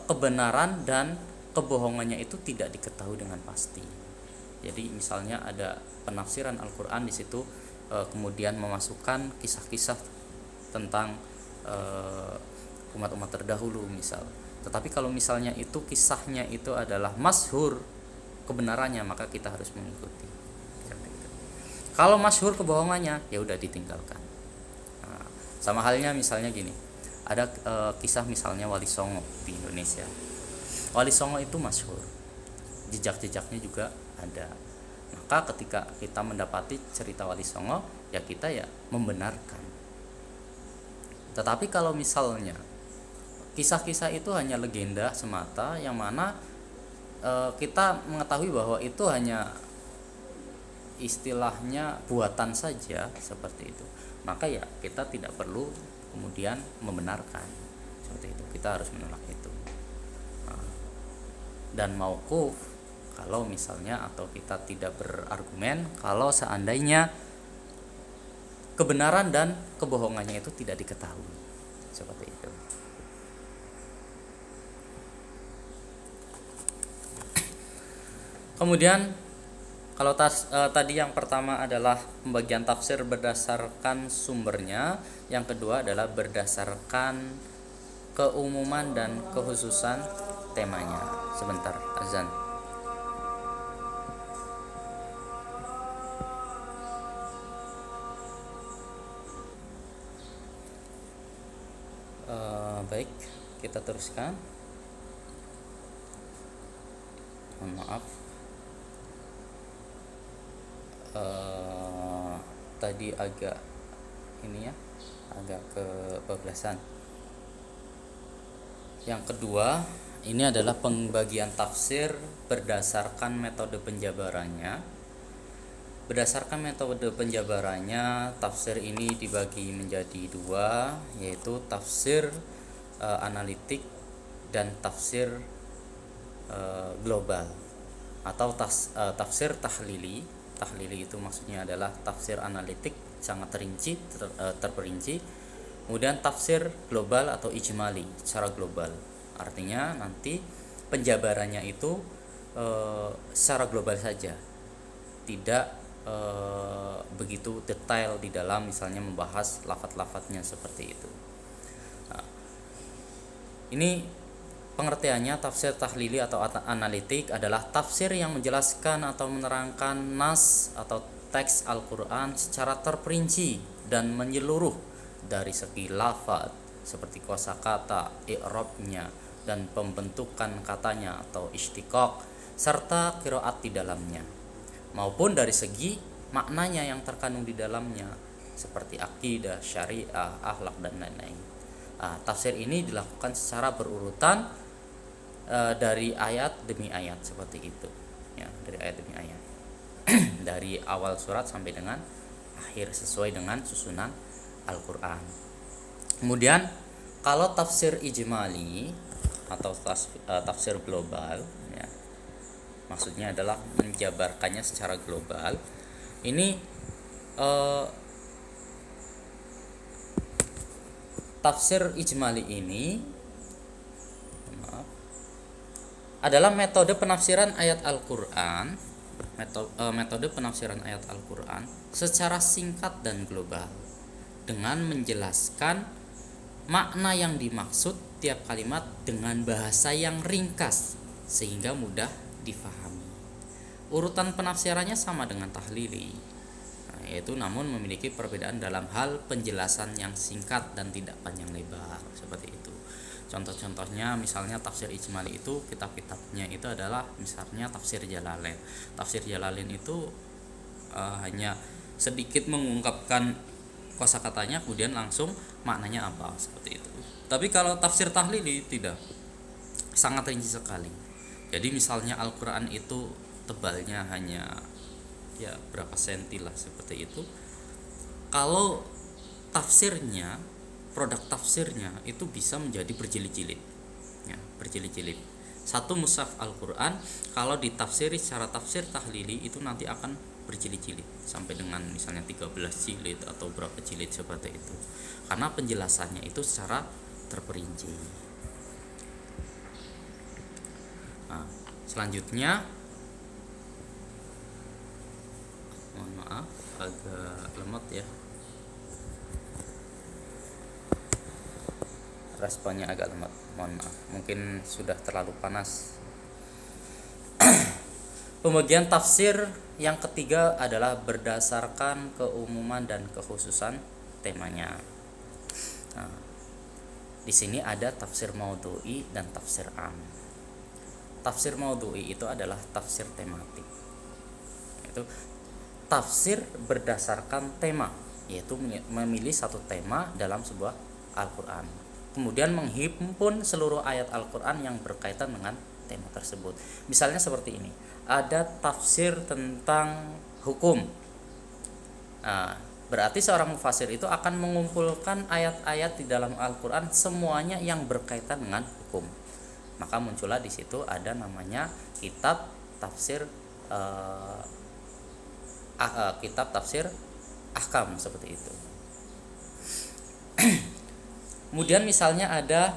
kebenaran dan kebohongannya itu tidak diketahui dengan pasti. Jadi misalnya ada penafsiran Al-Qur'an di situ kemudian memasukkan kisah-kisah tentang umat-umat terdahulu misal. Tetapi kalau misalnya itu kisahnya itu adalah masyhur kebenarannya, maka kita harus mengikuti. Kalau masyhur kebohongannya, ya udah ditinggalkan. Nah, sama halnya misalnya gini, ada kisah misalnya Wali Songo di Indonesia. Wali Songo itu masyhur, jejak-jejaknya juga ada. Maka ketika kita mendapati cerita Wali Songo, ya kita ya membenarkan. Tetapi kalau misalnya kisah-kisah itu hanya legenda semata, yang mana kita mengetahui bahwa itu hanya istilahnya buatan saja seperti itu, maka ya kita tidak perlu kemudian membenarkan seperti itu, kita harus menolak itu. Dan mauquf kalau misalnya, atau kita tidak berargumen kalau seandainya kebenaran dan kebohongannya itu tidak diketahui seperti itu. Kemudian kalau tadi yang pertama adalah pembagian tafsir berdasarkan sumbernya, yang kedua adalah berdasarkan keumuman dan kekhususan temanya. Sebentar, azan. Baik, kita teruskan. Mohon maaf. Tadi agak ini ya, agak kebablasan. Yang kedua, ini adalah pembagian tafsir berdasarkan metode penjabarannya. Berdasarkan metode penjabarannya, tafsir ini dibagi menjadi dua, yaitu tafsir analitik dan tafsir global, atau tafsir tahlili. Tahlili itu maksudnya adalah tafsir analitik sangat terinci, terperinci. Kemudian tafsir global atau ijmali, secara global. Artinya nanti penjabarannya itu secara global saja, tidak begitu detail di dalam misalnya membahas lafaz-lafaznya seperti itu. Nah, ini pengertiannya. Tafsir tahlili atau analitik adalah tafsir yang menjelaskan atau menerangkan nas atau teks Al-Quran secara terperinci dan menyeluruh dari segi lafaz seperti kosakata, i'rabnya, dan pembentukan katanya atau istiqaq, serta qiraat di dalamnya, maupun dari segi maknanya yang terkandung di dalamnya seperti akidah, syariah, akhlak, dan lain-lain. Tafsir ini dilakukan secara berurutan dari ayat demi ayat seperti itu ya, dari ayat demi ayat dari awal surat sampai dengan akhir sesuai dengan susunan Al-Quran. Kemudian kalau tafsir ijmali atau tafsir global ya, maksudnya adalah menjabarkannya secara global. Ini tafsir ijmali ini adalah metode penafsiran ayat Al-Quran, metode penafsiran ayat Al-Quran secara singkat dan global, dengan menjelaskan makna yang dimaksud tiap kalimat dengan bahasa yang ringkas sehingga mudah difahami. Urutan penafsirannya sama dengan tahlili, yaitu namun memiliki perbedaan dalam hal penjelasan yang singkat dan tidak panjang lebar seperti itu. Contoh-contohnya misalnya tafsir ijmali itu, kitab-kitabnya itu adalah misalnya tafsir Jalalain. Tafsir Jalalain itu hanya sedikit mengungkapkan kosakatanya kemudian langsung maknanya apa seperti itu. Tapi kalau tafsir tahlili tidak, sangat rinci sekali. Jadi misalnya Al-Quran itu tebalnya hanya ya berapa senti lah seperti itu. Kalau tafsirnya, produk tafsirnya itu bisa menjadi berjilid-jilid ya, berjilid-jilid. Satu mushaf Al-Qur'an kalau ditafsiri secara tafsir tahlili itu nanti akan berjilid-jilid sampai dengan misalnya 13 jilid atau berapa jilid seperti itu. Karena penjelasannya itu secara terperinci. Nah, selanjutnya mohon maaf agak lemot ya. Responnya agak lemot, mohon maaf. Mungkin sudah terlalu panas. Pembagian tafsir yang ketiga adalah berdasarkan keumuman dan kekhususan temanya. Nah, di sini ada tafsir maudhu'i dan tafsir am. Tafsir maudhu'i itu adalah tafsir tematik. Itu tafsir berdasarkan tema, yaitu memilih satu tema dalam sebuah Al-Qur'an. Kemudian menghimpun seluruh ayat Al-Qur'an yang berkaitan dengan tema tersebut. Misalnya seperti ini. Ada tafsir tentang hukum. Nah, berarti seorang mufasir itu akan mengumpulkan ayat-ayat di dalam Al-Qur'an semuanya yang berkaitan dengan hukum. Maka muncullah di situ ada namanya kitab tafsir kitab tafsir ahkam seperti itu. Kemudian misalnya ada,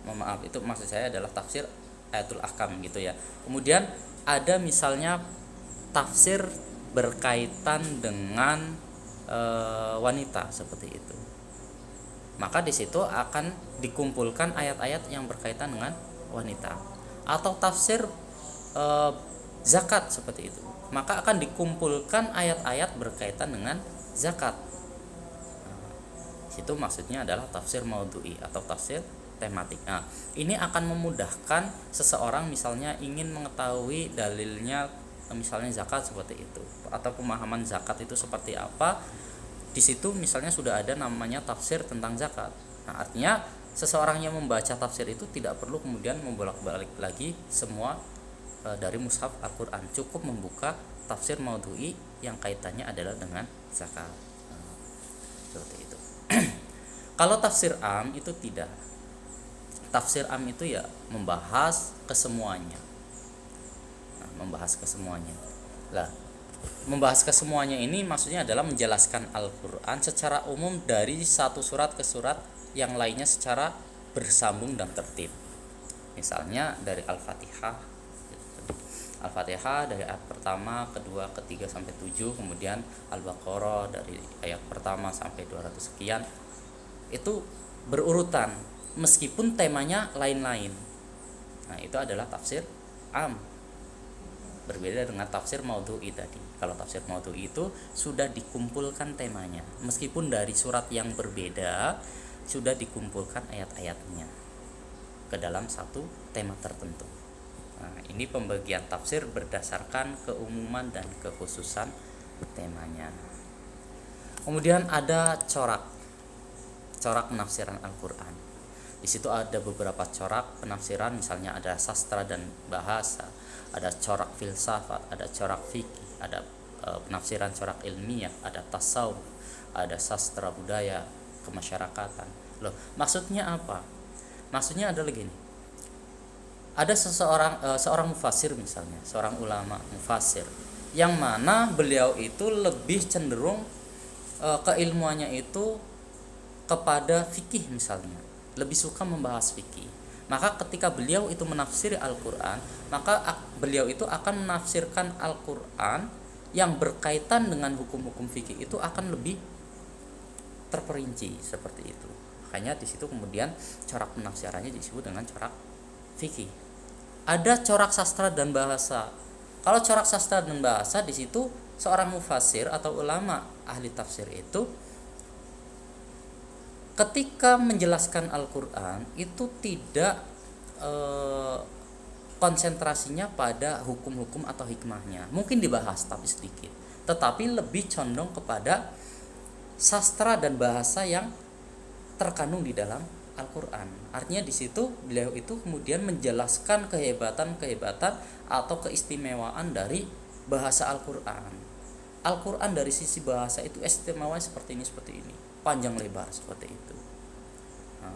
maaf itu maksud saya adalah tafsir ayatul ahkam gitu ya. Kemudian ada misalnya tafsir berkaitan dengan wanita seperti itu. Maka di situ akan dikumpulkan ayat-ayat yang berkaitan dengan wanita. Atau tafsir zakat seperti itu. Maka akan dikumpulkan ayat-ayat berkaitan dengan zakat. Itu maksudnya adalah tafsir maudhu'i atau tafsir tematik. Nah, ini akan memudahkan seseorang misalnya ingin mengetahui dalilnya misalnya zakat seperti itu atau pemahaman zakat itu seperti apa. Di situ misalnya sudah ada namanya tafsir tentang zakat. Nah, artinya seseorang yang membaca tafsir itu tidak perlu kemudian membolak-balik lagi semua dari mushaf Al-Qur'an. Cukup membuka tafsir maudhu'i yang kaitannya adalah dengan zakat. Seperti itu. Kalau tafsir am itu tidak. Tafsir am itu ya membahas kesemuanya. Nah, membahas kesemuanya. Lah, membahas kesemuanya ini maksudnya adalah menjelaskan Al-Qur'an secara umum dari satu surat ke surat yang lainnya secara bersambung dan tertib. Misalnya dari Al-Fatihah. Al-Fatihah dari ayat pertama, kedua, ketiga sampai 7, kemudian Al-Baqarah dari ayat pertama sampai 200 sekian. Itu berurutan meskipun temanya lain-lain. Nah, itu adalah tafsir am. Berbeda dengan tafsir maudhu'i tadi. Kalau tafsir maudhu'i itu sudah dikumpulkan temanya. Meskipun dari surat yang berbeda sudah dikumpulkan ayat-ayatnya ke dalam satu tema tertentu. Nah, ini pembagian tafsir berdasarkan keumuman dan kekhususan temanya. Kemudian ada corak penafsiran Al-Qur'an. Di situ ada beberapa corak penafsiran, misalnya ada sastra dan bahasa, ada corak filsafat, ada corak fikih, ada penafsiran corak ilmiah, ada tasawuf, ada sastra budaya kemasyarakatan. Loh, maksudnya apa? Maksudnya adalah gini. Ada seorang mufasir misalnya, seorang ulama mufasir yang mana beliau itu lebih cenderung keilmuannya itu kepada fikih misalnya, lebih suka membahas fikih. Maka ketika beliau itu menafsiri Al-Qur'an, maka beliau itu akan menafsirkan Al-Qur'an yang berkaitan dengan hukum-hukum fikih itu akan lebih terperinci seperti itu. Makanya di situ kemudian corak penafsirannya disebut dengan corak fikih. Ada corak sastra dan bahasa. Kalau corak sastra dan bahasa, di situ seorang mufasir atau ulama ahli tafsir itu ketika menjelaskan Al-Qur'an itu tidak konsentrasinya pada hukum-hukum atau hikmahnya. Mungkin dibahas tapi sedikit, tetapi lebih condong kepada sastra dan bahasa yang terkandung di dalam Al-Qur'an. Artinya di situ beliau itu kemudian menjelaskan kehebatan atau keistimewaan dari bahasa Al-Qur'an. Al-Qur'an dari sisi bahasa itu istimewa seperti ini, panjang lebar seperti itu. Nah,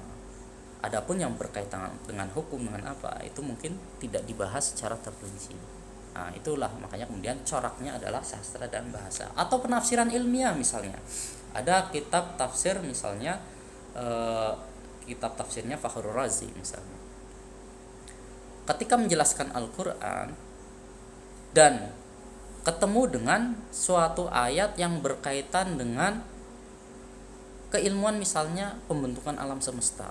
Adapun yang berkaitan dengan hukum dengan apa itu mungkin tidak dibahas secara terperinci. Nah, itulah makanya kemudian coraknya adalah sastra dan bahasa atau penafsiran ilmiah misalnya. Ada kitab tafsir misalnya kitab tafsirnya Fakhrul Razi misalnya. Ketika menjelaskan Al-Qur'an dan ketemu dengan suatu ayat yang berkaitan dengan keilmuan misalnya pembentukan alam semesta,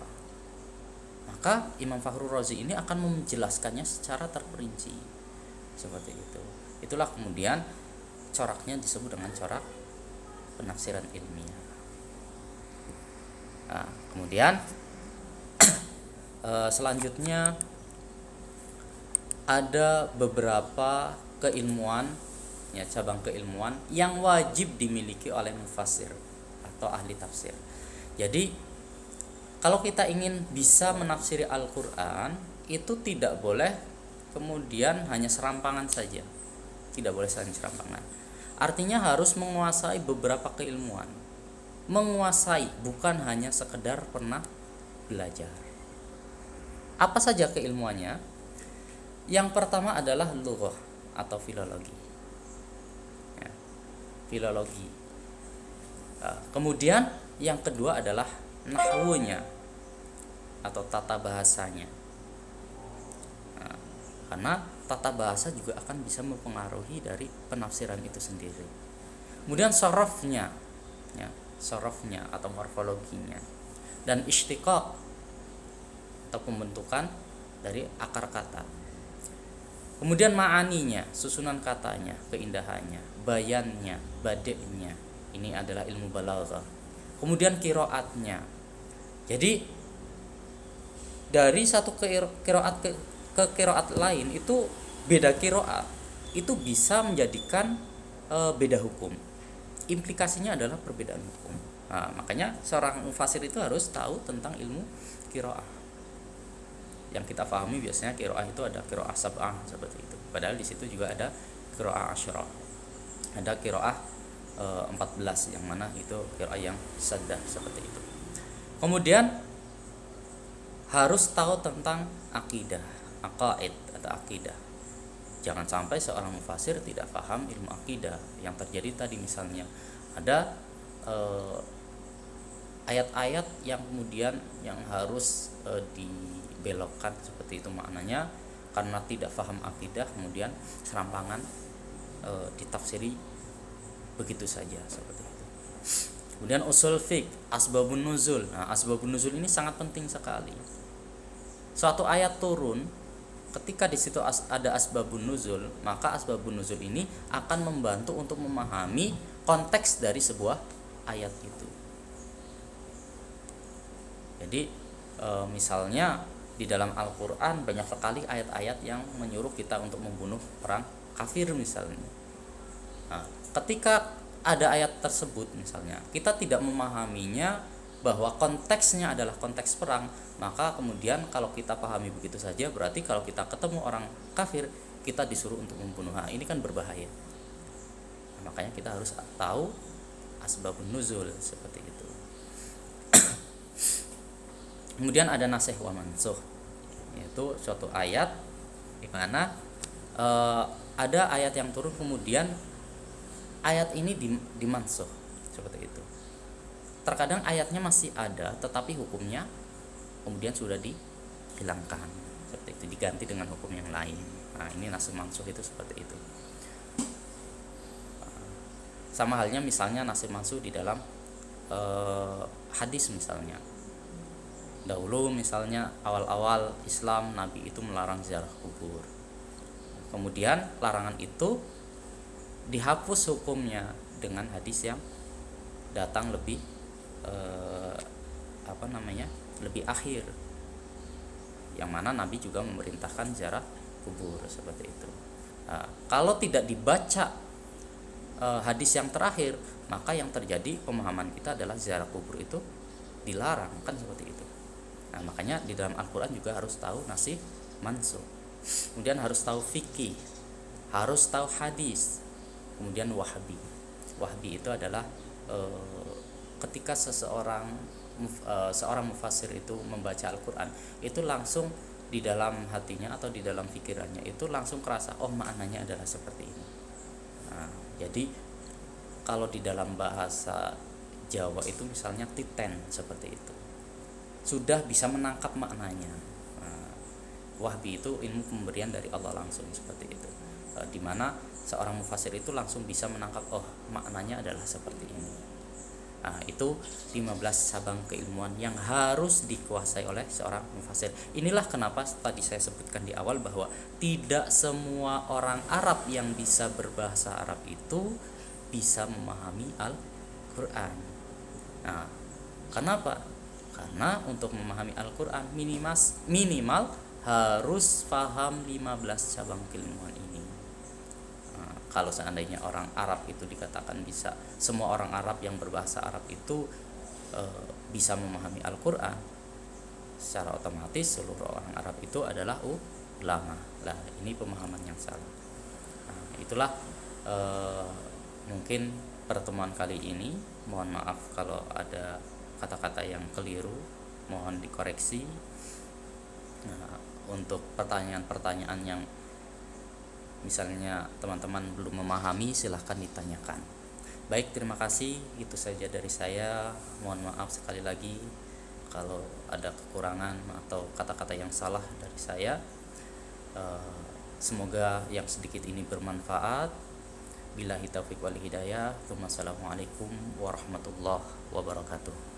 maka Imam Fakhrul Razi ini akan menjelaskannya secara terperinci seperti itu. Itulah kemudian coraknya disebut dengan corak penafsiran ilmiah. Nah, kemudian selanjutnya ada beberapa keilmuan, ya, cabang keilmuan yang wajib dimiliki oleh mufassir atau ahli tafsir. Jadi kalau kita ingin bisa menafsiri Al-Qur'an itu tidak boleh kemudian hanya serampangan saja. Tidak boleh hanya serampangan. Artinya harus menguasai beberapa keilmuan. Menguasai bukan hanya sekedar pernah belajar. Apa saja keilmuannya? Yang pertama adalah lughah atau filologi. Ya, filologi. Kemudian yang kedua adalah nahwunya atau tata bahasanya. Karena tata bahasa juga akan bisa mempengaruhi dari penafsiran itu sendiri. Kemudian sorofnya, ya, sorofnya atau morfologinya, dan istiqaq atau pembentukan dari akar kata. Kemudian ma'aninya, susunan katanya, keindahannya, bayannya, badainya. Ini adalah ilmu balaghah. Kemudian qiraatnya. Jadi dari satu qiraat ke qiraat lain itu beda qiraat itu bisa menjadikan beda hukum. Implikasinya adalah perbedaan hukum. Nah, makanya seorang mufassir itu harus tahu tentang ilmu qiraat. Yang kita pahami biasanya qiraah itu ada qiraah sab'ah seperti itu. Padahal di situ juga ada qiraah asyra. Ada qiraah 14 yang mana itu qiraah yang saddah seperti itu. Kemudian harus tahu tentang akidah, aqaid atau akidah. Jangan sampai seorang mufassir tidak paham ilmu akidah. Yang terjadi tadi misalnya ada ayat-ayat yang kemudian yang harus dibelokkan seperti itu maknanya karena tidak paham akidah kemudian serampangan ditafsiri begitu saja seperti itu. Kemudian usul fiqh, asbabun nuzul. Nah, asbabun nuzul ini sangat penting sekali. Suatu ayat turun ketika di situ ada asbabun nuzul, maka asbabun nuzul ini akan membantu untuk memahami konteks dari sebuah ayat itu. Jadi misalnya di dalam Al-Qur'an banyak sekali ayat-ayat yang menyuruh kita untuk membunuh orang kafir misalnya. Nah, ketika ada ayat tersebut misalnya, kita tidak memahaminya bahwa konteksnya adalah konteks perang, maka kemudian kalau kita pahami begitu saja berarti kalau kita ketemu orang kafir kita disuruh untuk membunuh. Nah, ini kan berbahaya. Nah, makanya kita harus tahu asbabun nuzul seperti itu. Kemudian ada nasikh wa mansukh, yaitu suatu ayat di mana ada ayat yang turun kemudian ayat ini dimansukh seperti itu. Terkadang ayatnya masih ada tetapi hukumnya kemudian sudah dihilangkan seperti itu, diganti dengan hukum yang lain. Nah, ini nasikh mansukh itu seperti itu. Sama halnya misalnya nasikh mansukh di dalam hadis misalnya. Dahulu misalnya awal-awal Islam Nabi itu melarang ziarah kubur. Kemudian larangan itu dihapus hukumnya dengan hadis yang datang lebih lebih akhir, yang mana Nabi juga memerintahkan ziarah kubur seperti itu. Nah, kalau tidak dibaca hadis yang terakhir, maka yang terjadi pemahaman kita adalah ziarah kubur itu dilarang, kan seperti itu. Nah, makanya di dalam Al-Qur'an juga harus tahu nasikh mansukh. Kemudian harus tahu fikih, harus tahu hadis. Kemudian wahbi. Wahbi itu adalah ketika seseorang seorang mufassir itu membaca Al-Qur'an, itu langsung di dalam hatinya atau di dalam pikirannya itu langsung kerasa, oh maknanya adalah seperti ini. Nah, jadi kalau di dalam bahasa Jawa itu misalnya titen seperti itu, sudah bisa menangkap maknanya. Nah, wahbi itu ilmu pemberian dari Allah langsung seperti itu, di mana seorang mufassir itu langsung bisa menangkap, oh maknanya adalah seperti ini. Nah, itu 15 cabang keilmuan yang harus dikuasai oleh seorang mufassir. Inilah kenapa tadi saya sebutkan di awal bahwa tidak semua orang Arab yang bisa berbahasa Arab itu bisa memahami Al-Qur'an. Nah, kenapa? Karena untuk memahami Al-Qur'an minimal harus paham 15 cabang keilmuan ini. Kalau seandainya orang Arab itu dikatakan bisa, semua orang Arab yang berbahasa Arab itu bisa memahami Al-Qur'an, secara otomatis seluruh orang Arab itu adalah ulama. Lah, ini pemahaman yang salah. Nah, itulah mungkin pertemuan kali ini. Mohon maaf kalau ada kata-kata yang keliru, mohon dikoreksi. Nah, untuk pertanyaan-pertanyaan yang misalnya teman-teman belum memahami, silahkan ditanyakan. Baik, terima kasih, itu saja dari saya. Mohon maaf sekali lagi kalau ada kekurangan atau kata-kata yang salah dari saya. Semoga yang sedikit ini bermanfaat. Billahi taufiq wal hidayah. Wassalamualaikum warahmatullahi wabarakatuh.